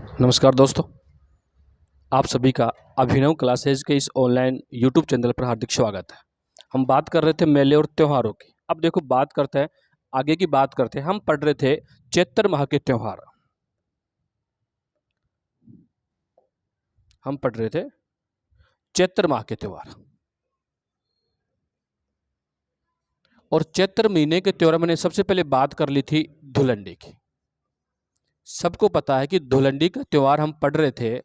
नमस्कार दोस्तों, आप सभी का अभिनव क्लासेज के इस ऑनलाइन यूट्यूब चैनल पर हार्दिक स्वागत है। हम बात कर रहे थे मेले और त्योहारों की। अब देखो बात करते हैं, आगे की बात करते हैं। हम पढ़ रहे थे चैत्र माह के त्योहार। हम पढ़ रहे थे चैत्र माह के त्योहार। और चैत्र महीने के त्योहार मैंने सबसे पहले बात कर ली थी धुलंडी की। सबको पता है कि धुलंडी का त्योहार हम पढ़ रहे थे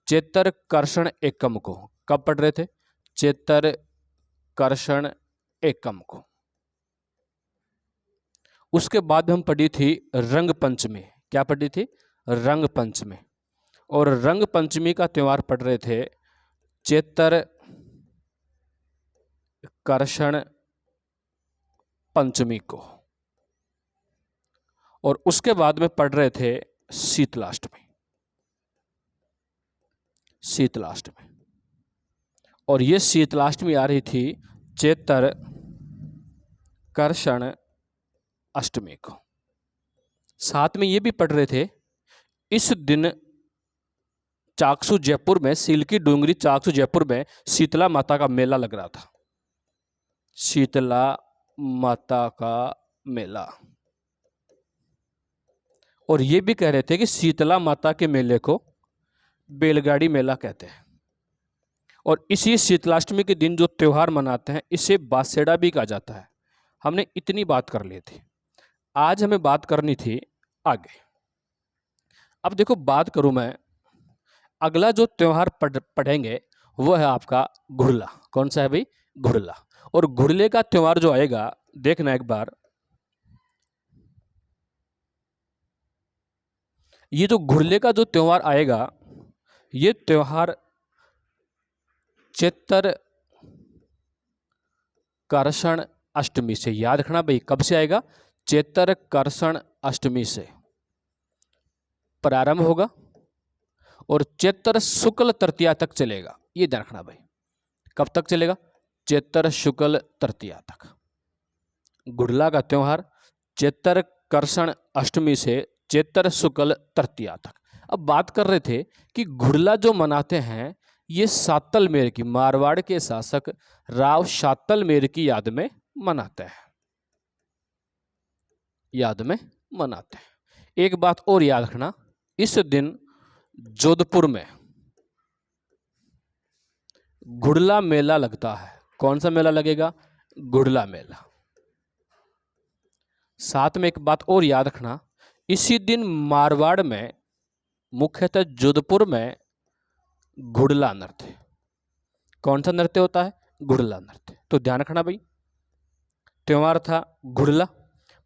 चैत्र कर्षण एकम को। कब पढ़ रहे थे? चैत्र कर्षण एकम को। उसके बाद हम पढ़ी थी रंग पंचमी। क्या पढ़ी थी? रंग पंचमी। और रंग पंचमी का त्योहार पढ़ रहे थे चैत्र कर्षण पंचमी को। और उसके बाद में पढ़ रहे थे शीतलाष्टमी। शीतलाष्टमी। और ये शीतलाष्टमी आ रही थी चैत्र कर्षण अष्टमी को। साथ में ये भी पढ़ रहे थे इस दिन चाकसू जयपुर में, सिल्की डूंगरी चाकसू जयपुर में शीतला माता का मेला लग रहा था। शीतला माता का मेला। और ये भी कह रहे थे कि शीतला माता के मेले को बैलगाड़ी मेला कहते हैं। और इसी शीतलाष्टमी के दिन जो त्योहार मनाते हैं इसे बासेड़ा भी कहा जाता है। हमने इतनी बात कर ली थी। आज हमें बात करनी थी आगे। अब देखो बात करूं मैं, अगला जो त्योहार पढ़ेंगे वो है आपका घुड़ला। कौन सा है भाई? घुड़ला। और घुड़ले का त्योहार जो आएगा, देखना एक बार, ये जो घुड़ले का जो त्योहार आएगा, ये त्योहार चैत्र कर्षण अष्टमी से, याद रखना भाई, कब से आएगा? चैत्र कर्षण अष्टमी से प्रारंभ होगा और चैत्र शुक्ल तृतीया तक चलेगा। ये ध्यान रखना भाई। कब तक चलेगा? चैत्र शुक्ल तृतीया तक। घुड़ला का त्योहार चैत्र कर्षण अष्टमी से चैत्र शुक्ल तृतीया तक। अब बात कर रहे थे कि घुड़ला जो मनाते हैं ये सातलमेर की, मारवाड़ के शासक राव सातलमेर की याद में मनाते हैं। याद में मनाते हैं। एक बात और याद रखना, इस दिन जोधपुर में घुड़ला मेला लगता है। कौन सा मेला लगेगा? घुड़ला मेला। साथ में एक बात और याद रखना, इसी दिन मारवाड़ में, मुख्यतः जोधपुर में, घुड़ला नृत्य। कौन सा नृत्य होता है? घुड़ला नृत्य। तो ध्यान रखना भाई, त्योहार था घुड़ला।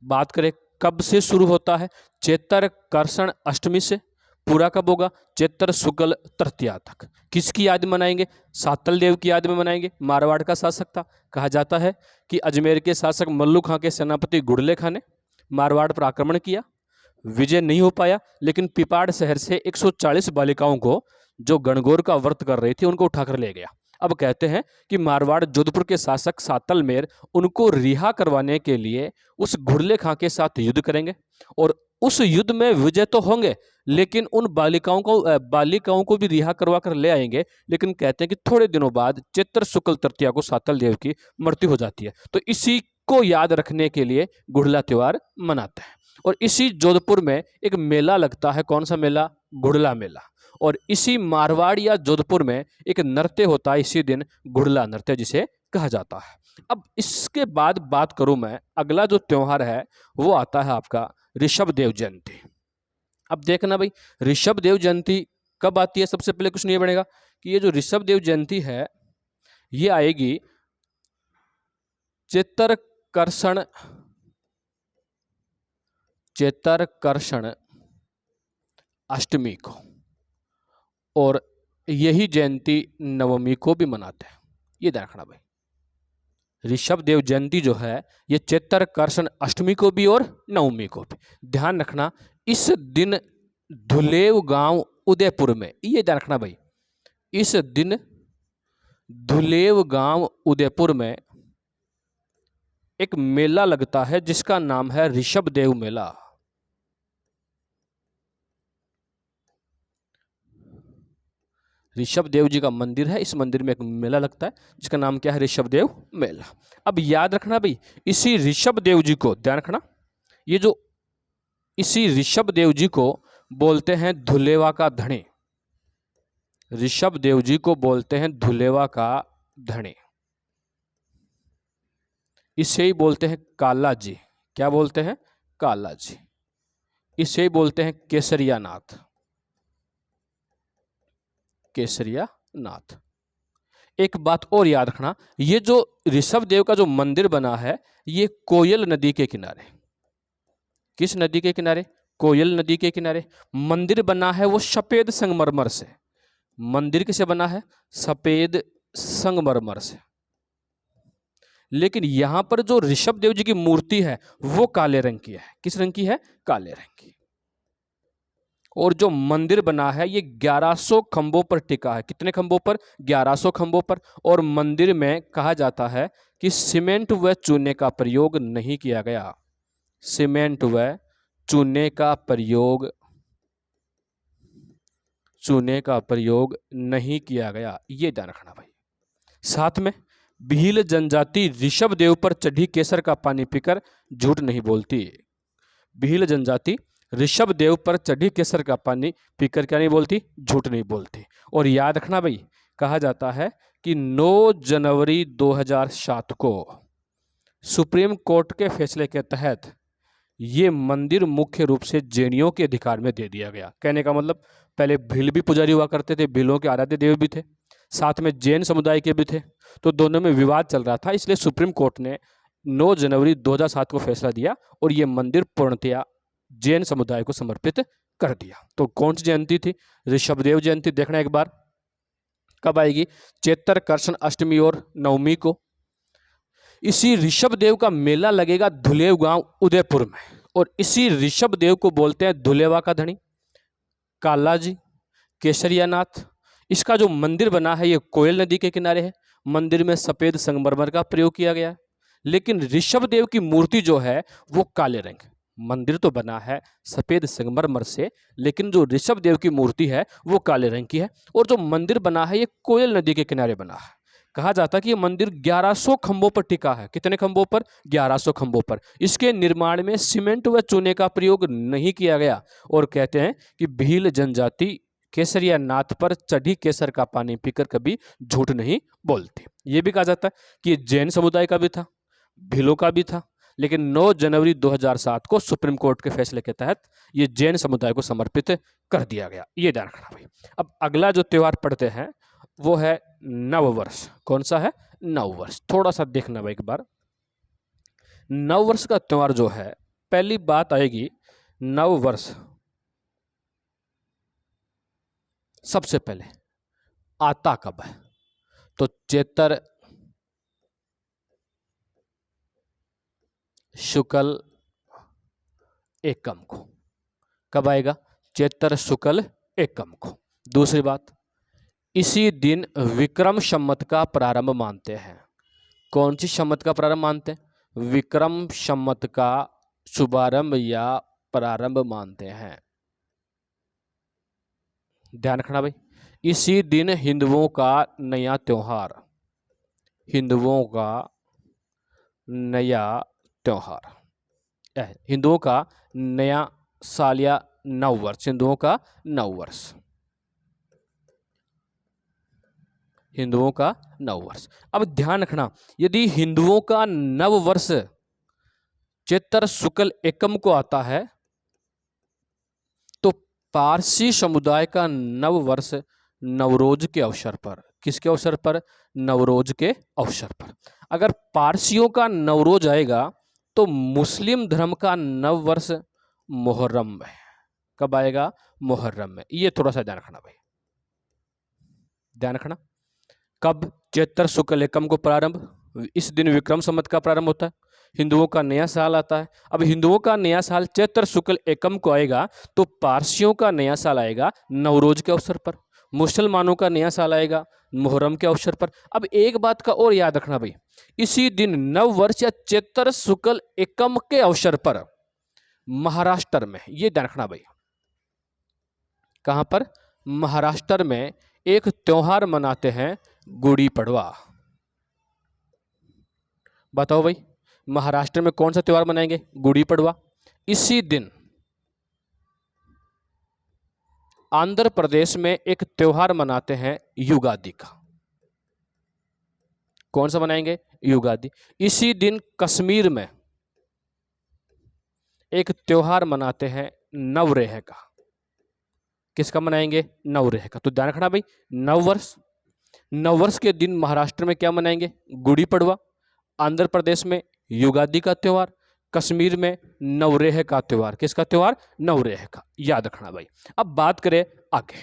बात करें कब से शुरू होता है? चैत्र कर्षण अष्टमी से। पूरा कब होगा? चैत्र शुक्ल तृतीया तक। किसकी याद में मनाएंगे? सातल देव की याद में मनाएंगे। मारवाड़ का शासक था। कहा जाता है कि अजमेर के शासक मल्लू खां के सेनापति घुड़ले खां ने मारवाड़ पर आक्रमण किया। विजय नहीं हो पाया, लेकिन पिपाड़ शहर से 140 बालिकाओं को जो गणगौर का व्रत कर रही थी उनको उठाकर ले गया। अब कहते हैं कि मारवाड़ जोधपुर के शासक सातलमेर उनको रिहा करवाने के लिए उस घुड़ले खां के साथ युद्ध करेंगे और उस युद्ध में विजय तो होंगे, लेकिन उन बालिकाओं को भी रिहा करवा कर ले आएंगे। लेकिन कहते हैं कि थोड़े दिनों बाद चैत्र शुक्ल तृतीया को सातल देव की मृत्यु हो जाती है। तो इसी को याद रखने के लिए घुड़ला त्योहार मनाते हैं। और इसी जोधपुर में एक मेला लगता है। कौन सा मेला? घुड़ला मेला। और इसी मारवाड़ या जोधपुर में एक नृत्य होता है इसी दिन, घुड़ला नृत्य जिसे कहा जाता है। अब इसके बाद बात करूं मैं, अगला जो त्योहार है वो आता है आपका ऋषभ देव जयंती। अब देखना भाई, ऋषभ देव जयंती कब आती है? सबसे पहले कुछ नहीं बनेगा कि ये जो ऋषभ देव जयंती है ये आएगी चैत्र कर्षण अष्टमी को। और यही जयंती नवमी को भी मनाते हैं। ये ध्यान रखना भाई, ऋषभ देव जयंती जो है ये चैत्र कर्षण अष्टमी को भी और नवमी को भी। ध्यान रखना, इस दिन धुलेव गांव उदयपुर में, ये ध्यान रखना भाई, इस दिन धुलेव गांव उदयपुर में एक मेला लगता है जिसका नाम है ऋषभ देव मेला। ऋषभ देव जी का मंदिर है, इस मंदिर में एक मेला लगता है जिसका नाम क्या है, ऋषभ देव मेला। अब याद रखना भाई, इसी ऋषभ देव जी को, ध्यान रखना, ये जो इसी ऋषभ देव जी को बोलते हैं धुलेवा का धनी। ऋषभ देव जी को बोलते हैं धुलेवा का धनी। इसे ही बोलते हैं काला जी। क्या बोलते हैं? काला जी। इसे ही बोलते हैं केसरिया नाथ। केसरिया नाथ। एक बात और याद रखना, ये जो ऋषभ देव का जो मंदिर बना है ये कोयल नदी के किनारे। किस नदी के किनारे? कोयल नदी के किनारे। मंदिर बना है वो सफेद संगमरमर से। मंदिर किसे बना है? सफेद संगमरमर से। लेकिन यहां पर जो ऋषभ देव जी की मूर्ति है वो काले रंग की है। किस रंग की है? काले रंग की। और जो मंदिर बना है ये 1100 खंभों पर टिका है। कितने खंभों पर? 1100 खंभों पर। और मंदिर में कहा जाता है कि सीमेंट व चूने का प्रयोग नहीं किया गया। सीमेंट व चूने का प्रयोग नहीं किया गया, ये ध्यान रखना भाई। साथ में भील जनजाति ऋषभ देव पर चढ़ी केसर का पानी पीकर झूठ नहीं बोलती। भील जनजाति ऋषभ देव पर चढ़ी केसर का पानी पीकर क्या नहीं बोलती? झूठ नहीं बोलती। और याद रखना भाई, कहा जाता है कि 9 जनवरी 2007 को सुप्रीम कोर्ट के फैसले के तहत ये मंदिर मुख्य रूप से जैनियों के अधिकार में दे दिया गया। कहने का मतलब, पहले भील भी पुजारी हुआ करते थे, भीलों के आराध्य देव भी थे, साथ में जैन समुदाय के भी थे, तो दोनों में विवाद चल रहा था। इसलिए सुप्रीम कोर्ट ने 9 जनवरी 2007 को फैसला दिया और ये मंदिर पूर्णतया जैन समुदाय को समर्पित कर दिया। तो कौन सी जयंती थी? ऋषभदेव जयंती। देखना एक बार कब आएगी? चैत्र कृष्ण अष्टमी और नवमी को। इसी ऋषभदेव का मेला लगेगा धुलेव गांव उदयपुर में। और इसी ऋषभदेव को बोलते हैं धुलेवा का धनी, काला जी, केसरिया नाथ। इसका जो मंदिर बना है ये कोयल नदी के किनारे है। मंदिर में सफेद संगमरमर का प्रयोग किया गया है, लेकिन ऋषभदेव की मूर्ति जो है वो काले रंग। मंदिर तो बना है सफेद संगमरमर से, लेकिन जो ऋषभदेव की मूर्ति है वो काले रंग की है। और जो मंदिर बना है ये कोयल नदी के किनारे बना है। कहा जाता है कि ये मंदिर 1100 खंभों पर टिका है। कितने खंभों पर? 1100 खंभों पर। इसके निर्माण में सीमेंट व चूने का प्रयोग नहीं किया गया। और कहते हैं कि भील जनजाति केसरिया नाथ पर चढ़ी केसर का पानी पीकर कभी झूठ नहीं बोलती। ये भी कहा जाता है कि ये जैन समुदाय का भी था, भीलों का भी था, लेकिन 9 जनवरी 2007 को सुप्रीम कोर्ट के फैसले के तहत ये जैन समुदाय को समर्पित कर दिया गया। ये ध्यान रखना भाई। अब अगला जो त्योहार पढ़ते हैं वो है नववर्ष। कौन सा है? नववर्ष। थोड़ा सा देखना भाई एक बार। नववर्ष का त्योहार जो है, पहली बात आएगी नववर्ष सबसे पहले आता कब है? तो चैत्र शुक्ल एकम को। कब आएगा? चैत्र शुक्ल एकम को। दूसरी बात, इसी दिन विक्रम संवत का प्रारंभ मानते हैं। कौन सी संवत का प्रारंभ मानते हैं? विक्रम संवत का शुभारंभ या प्रारंभ मानते हैं। ध्यान रखना भाई। इसी दिन हिंदुओं का नया त्योहार, हिंदुओं का नया त्योहार, हिंदुओं का नया साल या नववर्ष, हिंदुओं का नववर्ष, हिंदुओं का नववर्ष। अब ध्यान रखना, यदि हिंदुओं का नववर्ष चैत्र शुक्ल एकम को आता है तो पारसी समुदाय का नववर्ष नवरोज के अवसर पर। किसके अवसर पर? नवरोज के अवसर पर। अगर पारसियों का नवरोज आएगा तो मुस्लिम धर्म का नववर्ष मुहर्रम में। कब आएगा? मुहर्रम में। ये थोड़ा सा ध्यान रखना भाई, ध्यान रखना। कब? चैत्र शुक्ल एकम को प्रारंभ, इस दिन विक्रम संवत का प्रारंभ होता है, हिंदुओं का नया साल आता है। अब हिंदुओं का नया साल चैत्र शुक्ल एकम को आएगा तो पारसियों का नया साल आएगा नवरोज के अवसर पर, मुसलमानों का नया साल आएगा मुहर्रम के अवसर पर। अब एक बात का और याद रखना भाई, इसी दिन नव वर्ष या चैत्र शुक्ल एकम के अवसर पर महाराष्ट्र में, ये ध्यान रखना भाई, कहां पर? महाराष्ट्र में एक त्योहार मनाते हैं गुड़ी पड़वा। बताओ भाई, महाराष्ट्र में कौन सा त्योहार मनाएंगे? गुड़ी पड़वा। इसी दिन आंध्र प्रदेश में एक त्योहार मनाते हैं युगादि का। कौन सा मनाएंगे? युगादि। इसी दिन कश्मीर में एक त्योहार मनाते हैं नवरेह का। किसका मनाएंगे? नवरेह का। तो ध्यान रखना भाई, नववर्ष, नववर्ष के दिन महाराष्ट्र में क्या मनाएंगे? गुड़ी पड़वा। आंध्र प्रदेश में युगादि का त्योहार, कश्मीर में नवरेह का त्योहार। किसका त्योहार? नवरेह का। याद रखना भाई। अब बात करें आगे,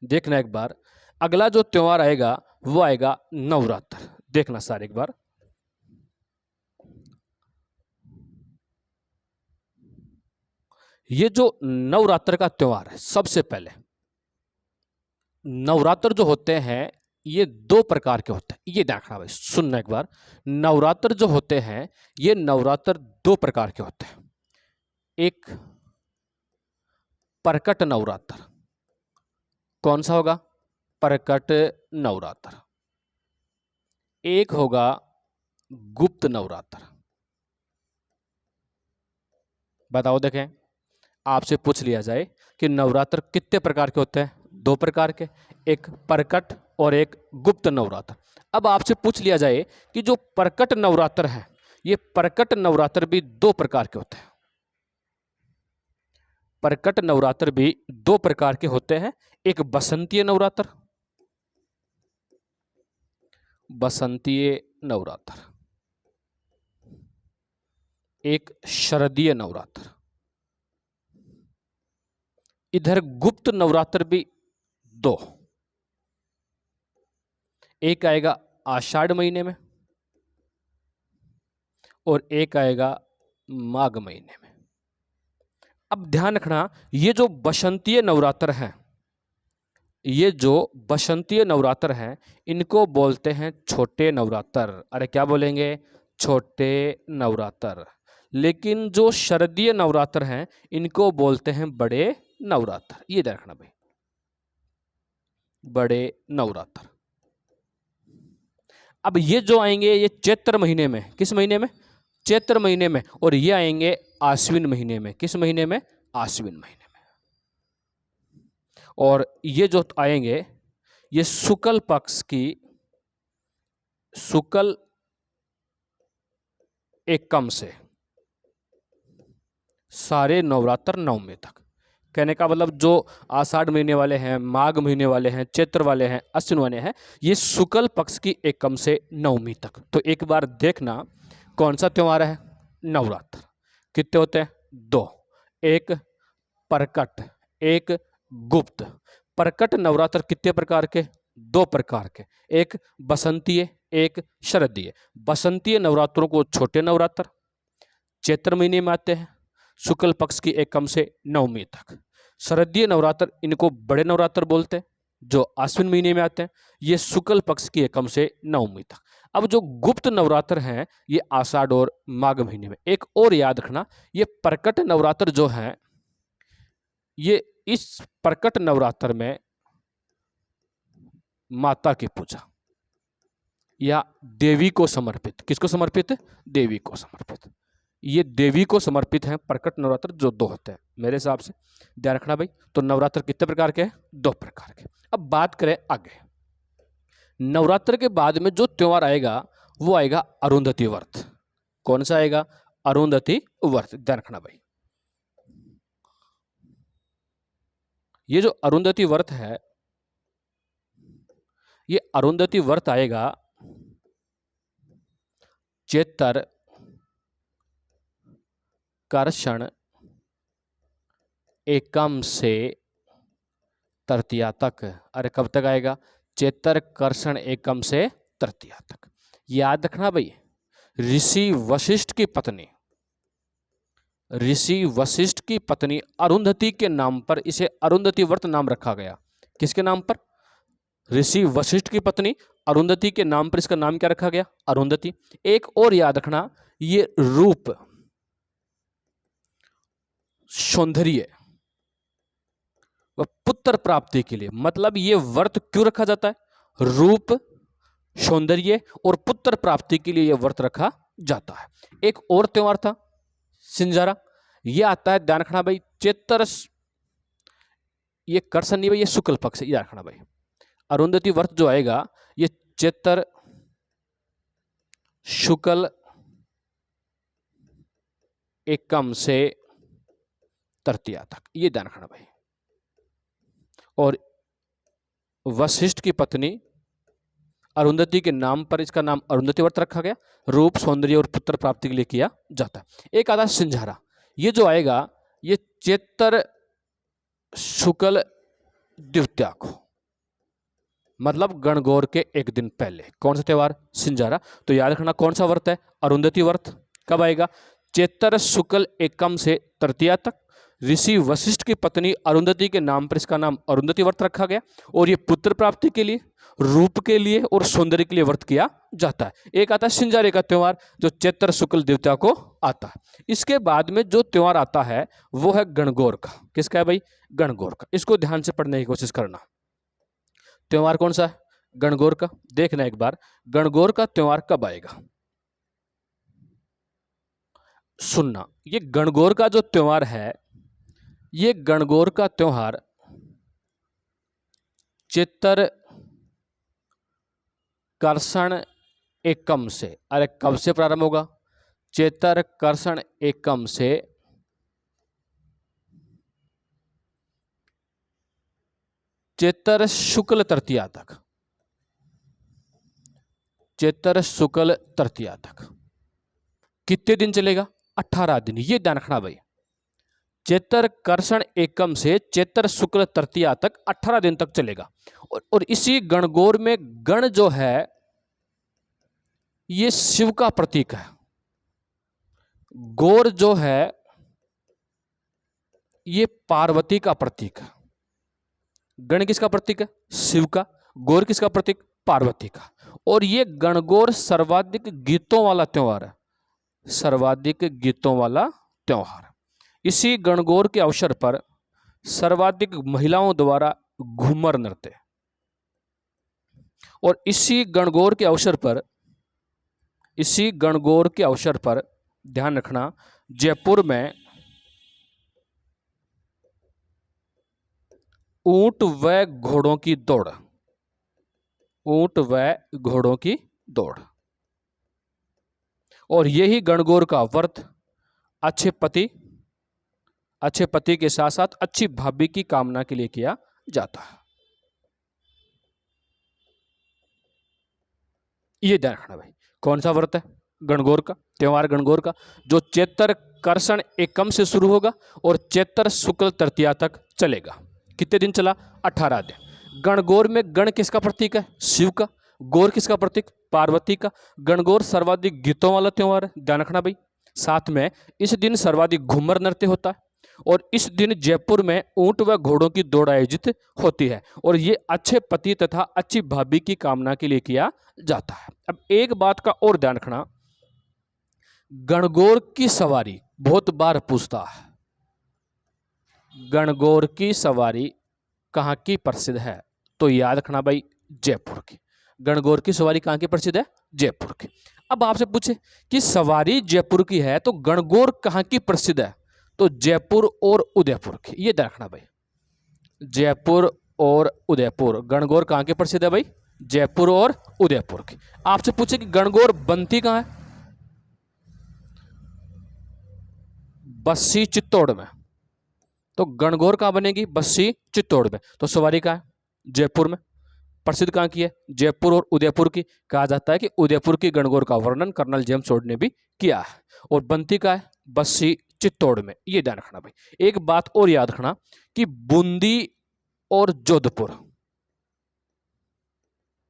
देखना एक बार अगला जो त्योहार आएगा वो आएगा नवरात्र। देखना सारे एक बार, ये जो नवरात्र का त्योहार है, सबसे पहले नवरात्र जो होते हैं ये दो प्रकार के होते हैं। ये देखना भाई, सुनना एक बार। नवरात्र जो होते हैं ये नवरात्र दो प्रकार के होते हैं। एक प्रकट नवरात्र। कौन सा होगा? प्रकट नवरात्र। एक होगा गुप्त नवरात्र। बताओ, देखें, आपसे पूछ लिया जाए कि नवरात्र कितने प्रकार के होते हैं? दो प्रकार के, एक प्रकट और एक गुप्त नवरात्र। अब आपसे पूछ लिया जाए कि जो प्रकट नवरात्र है, ये प्रकट नवरात्र भी दो प्रकार के होते हैं। प्रकट नवरात्र भी दो प्रकार के होते हैं। एक बसंतीय नवरात्र, बसंतीय नवरात्र, एक शरदीय नवरात्र। इधर गुप्त नवरात्र भी दो, एक आएगा आषाढ़ महीने में और एक आएगा माघ महीने में। अब ध्यान रखना, ये जो बसंतीय नवरात्र है, ये जो बसंतीय नवरात्र हैं इनको बोलते हैं छोटे नवरात्र। अरे क्या बोलेंगे? छोटे नवरात्र। लेकिन जो शरदीय नवरात्र हैं इनको बोलते हैं बड़े नवरात्र। ये ध्यान रखना भाई, बड़े नवरात्र। अब ये जो आएंगे ये चैत्र महीने में। किस महीने में? चैत्र महीने में। और ये आएंगे आश्विन महीने में। किस महीने में? आश्विन महीने में। और ये जो आएंगे ये शुक्ल पक्ष की शुक्ल एकम से सारे नवरात्र नवमी तक। कहने का मतलब जो आषाढ़ महीने वाले हैं, माघ महीने वाले हैं, चैत्र वाले हैं, अश्विन वाले हैं, ये शुक्ल पक्ष की एकम से नवमी तक। तो एक बार देखना कौन सा त्योहार है? नवरात्र। कितने होते हैं? दो, एक प्रकट, एक गुप्त। प्रकट नवरात्र कितने प्रकार के? दो प्रकार के, एक बसंतीय, एक शरदीय। बसंतीय नवरात्रों को छोटे नवरात्र, चैत्र महीने में आते हैं, शुक्ल पक्ष की एकम से नवमी तक। शरदीय नवरात्र इनको बड़े नवरात्र बोलते हैं, जो आश्विन महीने में आते हैं, ये शुक्ल पक्ष की एकम से नवमी तक। अब जो गुप्त नवरात्र हैं ये आषाढ़ और माघ महीने में। एक और याद रखना, ये प्रकट नवरात्र जो है ये इस प्रकट नवरात्र में माता की पूजा या देवी को समर्पित। किसको समर्पित? देवी को समर्पित। ये देवी को समर्पित है प्रकट नवरात्र जो दो होते हैं मेरे हिसाब से। ध्यान रखना भाई। तो नवरात्र कितने प्रकार के हैं? दो प्रकार के। अब बात करें आगे, नवरात्र के बाद में जो त्योहार आएगा वो आएगा अरुंधति व्रत। कौन सा आएगा? अरुंधति व्रत। ध्यान रखना भाई, ये जो अरुंधति व्रत है, ये अरुंधति व्रत आएगा चैत्र कर्षण एकम से तृतीया तक। अरे कब तक आएगा? चैत्र कर्षण एकम से तृतीया तक। याद रखना भाई, ऋषि वशिष्ठ की पत्नी, ऋषि वशिष्ठ की पत्नी अरुंधति के नाम पर इसे अरुंधति व्रत नाम रखा गया। किसके नाम पर? ऋषि वशिष्ठ की पत्नी अरुंधति के नाम पर इसका नाम क्या रखा गया? अरुंधति। एक और याद रखना, ये रूप, सौंदर्य, वह पुत्र प्राप्ति के लिए। मतलब ये व्रत क्यों रखा जाता है? रूप, सौंदर्य और पुत्र प्राप्ति के लिए यह व्रत रखा जाता है। एक और त्योहार था सिंजारा, ये आता है, ध्यान रखना भाई, चैत्र, ये करसन नहीं भाई, ये शुक्ल पक्ष, ये रखना भाई। अरुंधति व्रत जो आएगा ये चैत्र शुक्ल एकम से तृतीया तक, ये ध्यान रखना भाई। और वशिष्ठ की पत्नी अरुंधति के नाम पर इसका नाम अरुंधति व्रत रखा गया। रूप, सौंदर्य और पुत्र प्राप्ति के लिए किया जाता है। एक आता सिंझारा, ये जो आएगा ये चैत्र शुक्ल द्वितीया को, मतलब गणगौर के एक दिन पहले। कौन सा त्योहार? सिंझारा। तो याद रखना कौन सा व्रत है? अरुंधति व्रत। कब आएगा? चैत्र शुक्ल एकम से तृतीया तक। ऋषि वशिष्ठ की पत्नी अरुंधति के नाम पर इसका नाम अरुंधति व्रत रखा गया। और ये पुत्र प्राप्ति के लिए, रूप के लिए और सौंदर्य के लिए व्रत किया जाता है। एक आता है सिंजारे का त्योहार जो चैत्र शुक्ल द्वितीया को आता है। इसके बाद में जो त्योहार आता है वो है गणगौर का। किसका है भाई? गणगौर का। इसको ध्यान से पढ़ने की कोशिश करना। त्योहार कौन सा है? गणगौर का। देखना एक बार गणगौर का त्योहार कब आएगा, सुनना। ये गणगौर का जो त्योहार है, ये गणगौर का त्योहार चैत्र कर्षण एकम से, अरे कब से प्रारंभ होगा? चैत्र कर्षण एकम से चैत्र शुक्ल तृतीया तक। चैत्र शुक्ल तृतीया तक कितने दिन चलेगा? 18 दिन। ये ध्यान रखना भाई। चैत्र कर्षण एकम से चैत्र शुक्ल तृतीया तक 18 दिन तक चलेगा। और इसी गणगौर में गण जो है ये शिव का प्रतीक है। गौर जो है ये पार्वती का प्रतीक है। गण किसका प्रतीक है? शिव का। गौर किसका प्रतीक? पार्वती का। और ये गणगौर सर्वाधिक गीतों वाला त्योहार है। सर्वाधिक गीतों वाला त्योहार। इसी गणगौर के अवसर पर सर्वाधिक महिलाओं द्वारा घूमर नृत्य। और इसी गणगौर के अवसर पर, इसी गणगौर के अवसर पर ध्यान रखना, जयपुर में ऊंट व घोड़ों की दौड़, ऊंट व घोड़ों की दौड़। और यही गणगौर का व्रत अच्छे पति के साथ साथ अच्छी भाभी की कामना के लिए किया जाता है। ये ध्यान रखना भाई। कौन सा व्रत है? गणगौर का त्योहार, गणगौर का, जो चैत्र कर्षण एकम से शुरू होगा और चैत्र शुक्ल तृतीया तक चलेगा। कितने दिन चला? 18 दिन। गणगौर में गण किसका प्रतीक है? शिव का। गौर किसका प्रतीक? पार्वती का। गणगौर सर्वाधिक गीतों वाला त्योहार है, ध्यान रखना भाई। साथ में इस दिन सर्वाधिक घूमर नृत्य होता है। और इस दिन जयपुर में ऊंट व घोड़ों की दौड़ आयोजित होती है। और ये अच्छे पति तथा अच्छी भाभी की कामना के लिए किया जाता है। अब एक बात का और ध्यान रखना, गणगौर की सवारी बहुत बार पूछता है, गणगौर की सवारी कहाँ की प्रसिद्ध है? तो याद रखना भाई, जयपुर की। गणगौर की सवारी कहाँ की प्रसिद्ध है? जयपुर की। अब आपसे पूछे कि सवारी जयपुर की है तो गणगौर कहाँ की प्रसिद्ध है? तो जयपुर और उदयपुर की। ये ध्यान रखना भाई, जयपुर और उदयपुर। गणगौर कहाँ के प्रसिद्ध है भाई? जयपुर और उदयपुर की। आपसे पूछे कि गणगौर बनती कहाँ है? बस्सी चित्तौड़ में। तो गणगौर कहाँ बनेगी? बस्सी चित्तौड़ में। तो सवारी कहाँ है? जयपुर में। प्रसिद्ध कहाँ की है? जयपुर और उदयपुर की। कहा जाता है कि उदयपुर की गणगौर का वर्णन कर्नल जेम्स टोड ने भी किया है। और बनती कहाँ है? बस्सी चित्तौड़ में। ये ध्यान रखना भाई। एक बात और याद रखना कि बूंदी और जोधपुर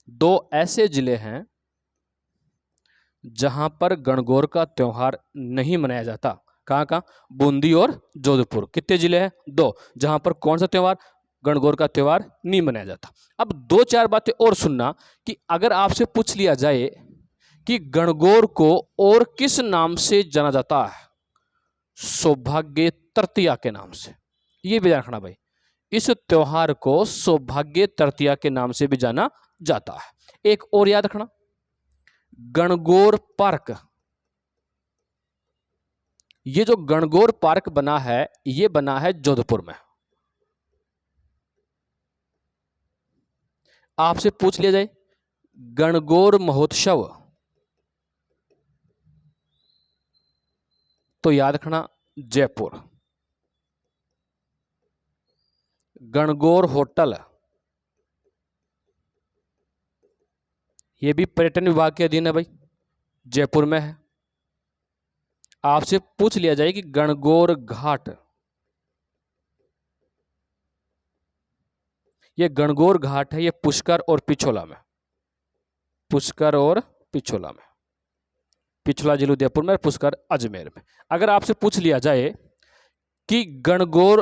दो ऐसे जिले हैं जहां पर गणगौर का त्योहार नहीं मनाया जाता। कहां कहां? बूंदी और जोधपुर। कितने जिले हैं? दो, जहां पर कौन सा त्योहार? गणगौर का त्योहार नहीं मनाया जाता। अब दो चार बातें और सुनना कि अगर आपसे पूछ लिया जाए कि गणगौर को और किस नाम से जाना जाता है? सौभाग्य तृतीया के नाम से। ये भी रखना भाई। इस त्योहार को सौभाग्य तृतीया के नाम से भी जाना जाता है। एक और याद रखना, गणगौर पार्क। ये जो गणगौर पार्क बना है, ये बना है जोधपुर में। आपसे पूछ लिया जाए गणगौर महोत्सव, तो याद रखना जयपुर। गणगौर होटल, ये भी पर्यटन विभाग के अधीन है भाई, जयपुर में है। आपसे पूछ लिया जाए कि गणगौर घाट, ये गणगौर घाट है, ये पुष्कर और पिछोला में, पुष्कर और पिछोला में। पिछोला जिला उदयपुर में, पुष्कर अजमेर में। अगर आपसे पूछ लिया जाए कि गणगौर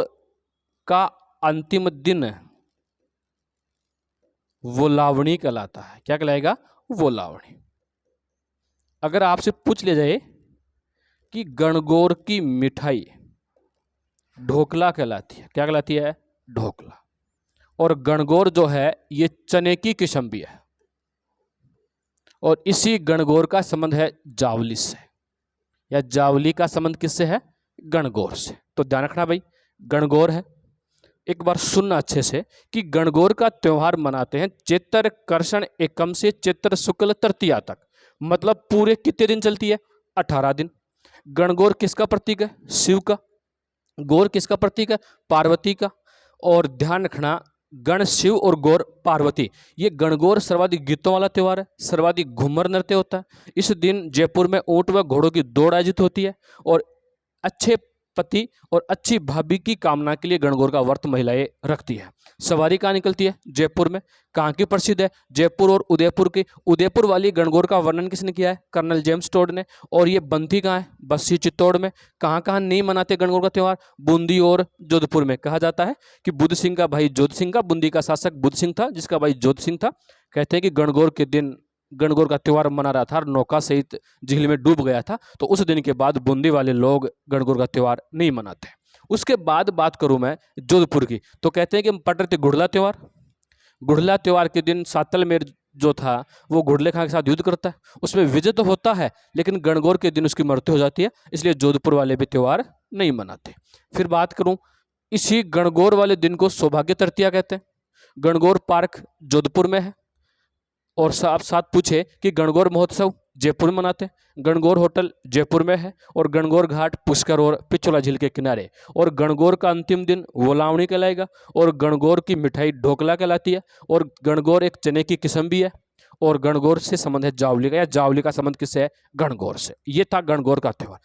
का अंतिम दिन वो लावणी कहलाता है, क्या कहलाएगा? वो लावणी। अगर आपसे पूछ लिया जाए कि गणगौर की मिठाई ढोकला कहलाती है, क्या कहलाती है? ढोकला। और गणगौर जो है ये चने की किस्म भी है, और इसी गणगौर का संबंध है जावली से, या जावली का संबंध किससे है? गणगौर से। तो ध्यान रखना भाई, गणगौर है। एक बार सुनना अच्छे से कि गणगौर का त्योहार मनाते हैं चैत्र कृष्ण एकम से चैत्र शुक्ल तृतीया तक, मतलब पूरे कितने दिन चलती है? 18 दिन। गणगौर किसका प्रतीक है? शिव का। गौर किसका प्रतीक है? पार्वती का। और ध्यान रखना, गण शिव और गौर पार्वती, ये गणगौर सर्वाधिक गीतों वाला त्योहार है, सर्वाधिक घूमर नृत्य होता है। इस दिन जयपुर में ऊंट व घोड़ों की दौड़ आयोजित होती है, और अच्छे पति और अच्छी भाभी की कामना के लिए गणगौर का व्रत महिलाएं रखती है। सवारी कहाँ निकलती है? जयपुर में। कहाँ की प्रसिद्ध है? जयपुर और उदयपुर की। उदयपुर वाली गणगौर का वर्णन किसने किया है? कर्नल जेम्स टोड ने। और ये बनती कहाँ है? बस्सी चित्तौड़ में। कहाँ कहाँ नहीं मनाते गणगौर का त्यौहार? बूंदी और जोधपुर में। कहा जाता है कि बुद्ध सिंह का भाई जोध सिंह का, बूंदी का शासक बुद्ध सिंह था जिसका भाई जोध सिंह था, कहते हैं कि गणगौर के दिन गणगौर का त्यौहार मना रहा था और नौका सहित झील में डूब गया था, तो उस दिन के बाद बूंदी वाले लोग गणगौर का त्यौहार नहीं मनाते। उसके बाद बात करूं मैं जोधपुर की, तो कहते हैं कि हम पढ़ रहे थे घुड़ला त्यौहार। घुड़ला त्यौहार के दिन सातलमेर जो था वो घुड़ले खां के साथ युद्ध करता है, उसमें विजय तो होता है लेकिन गणगौर के दिन उसकी मृत्यु हो जाती है, इसलिए जोधपुर वाले भी त्यौहार नहीं मनाते। फिर बात करूं, इसी गणगौर वाले दिन को सौभाग्य तृतीया कहते हैं। गणगौर पार्क जोधपुर में है। और आप साथ पूछे कि गणगौर महोत्सव जयपुर में मनाते हैं, गणगौर होटल जयपुर में है, और गणगौर घाट पुष्कर और पिछोला झील के किनारे। और गणगौर का अंतिम दिन वो लावणी कहलाएगा, और गणगौर की मिठाई ढोकला कहलाती है, और गणगौर एक चने की किस्म भी है, और गणगौर से संबंध है जावली का, या जावली का संबंध किससे है? गणगौर से। ये था गणगौर का त्यौहार।